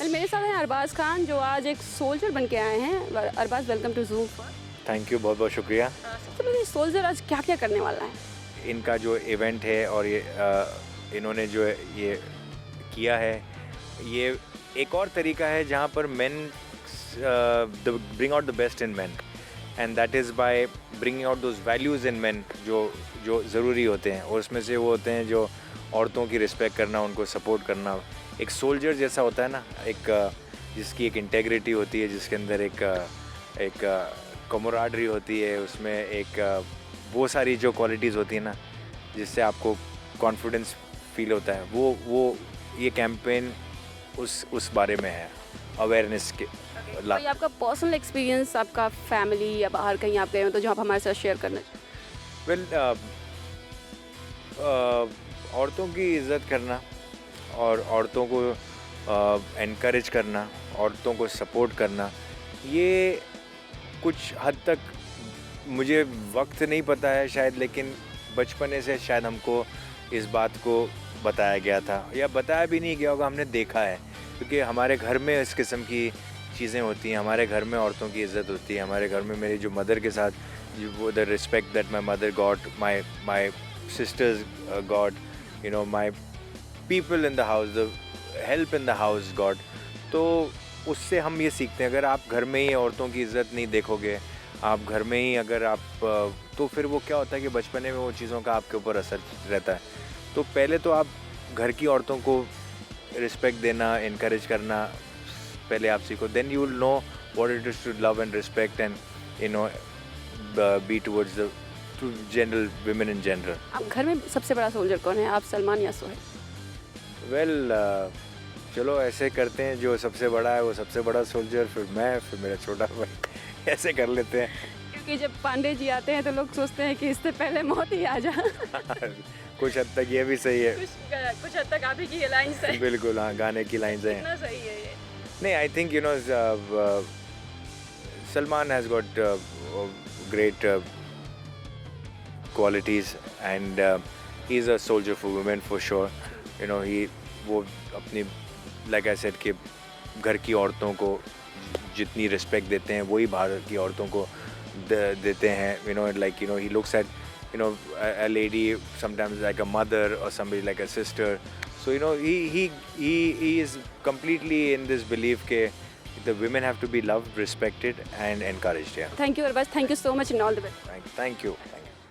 मेरे साथ हैं अरबाज खान जो आज एक सोल्जर बन के आए हैं। Arbaaz, welcome to Zoom. Thank you, बहुत बहुत शुक्रिया। सबसे पहले सोल्जर आज क्या क्या करने वाला है? इनका जो इवेंट है और ये इन्होंने जो ये किया है, ये एक और तरीका है जहाँ पर main bring out the best in main, and that is by bringing out those values in main जो ज़रूरी होते हैं, और उसमें से वो होते हैं जो औरतों की रिस्पेक्ट करना, उनको सपोर्ट करना। एक सोल्जर जैसा होता है ना, एक जिसकी एक इंटेग्रिटी होती है, जिसके अंदर एक कमराडरी होती है, उसमें एक वो सारी जो क्वालिटीज़ होती है ना, जिससे आपको कॉन्फिडेंस फील होता है, वो ये कैंपेन उस बारे में है, अवेयरनेस के। कोई आपका पर्सनल एक्सपीरियंस, आपका फैमिली या बाहर कहीं आप गए हो तो जो आप हमारे साथ शेयर करना चाहें? वेल, औरतों की इज़्ज़त करना और औरतों को एनकरेज करना, औरतों को सपोर्ट करना, ये कुछ हद तक मुझे वक्त नहीं पता है शायद, लेकिन बचपने से शायद हमको इस बात को बताया गया था, या बताया भी नहीं गया होगा, हमने देखा है, क्योंकि हमारे घर में इस किस्म की चीज़ें होती हैं। हमारे घर में औरतों की इज़्ज़त होती है। हमारे घर में मेरी जो मदर के साथ वो the respect that my mother got, my sisters got, you know, my people in the house, the help in the house got. तो उससे हम ये सीखते हैं, अगर आप घर में ही औरतों की इज़्ज़त नहीं देखोगे, आप घर में ही अगर आप तो फिर वो क्या होता है कि बचपने में वो चीज़ों का आपके ऊपर असर रहता है। तो पहले तो आप घर की औरतों को रिस्पेक्ट देना, इनकरेज करना पहले आप सीखो, then you will know what it is to love and respect and you know be towards the to general women in general. आप घर में सबसे बड़ा सोल्जर कौन है, आप सलमान या सोहेल? वेल, चलो ऐसे करते हैं, जो सबसे बड़ा है वो सबसे बड़ा सोल्जर, फिर मैं, फिर मेरा छोटा भाई, ऐसे कर लेते हैं। क्योंकि जब पांडे जी आते हैं तो लोग सोचते हैं कि इससे पहले मौत ही आ जा। कुछ हद तक ये भी सही है। कुछ हद तक आप ही की लाइन है। बिल्कुल, हाँ, गाने की लाइन्स हैं। कितना सही है ये। नहीं, I think you know Salman has got great qualities, and he's a soldier for women for sure. You know, वो अपनी, like I said, कि घर की औरतों को जितनी रिस्पेक्ट देते हैं वही बाहर की औरतों को देते हैं. You know, like, you know, he looks at, you know, a lady sometimes like a mother or somebody like a sister. So, you know, he is completely in this belief that the women have to be loved, respected and encouraged. Yeah. Thank you, Arbaz. Thank you so much and all the best. Thank you.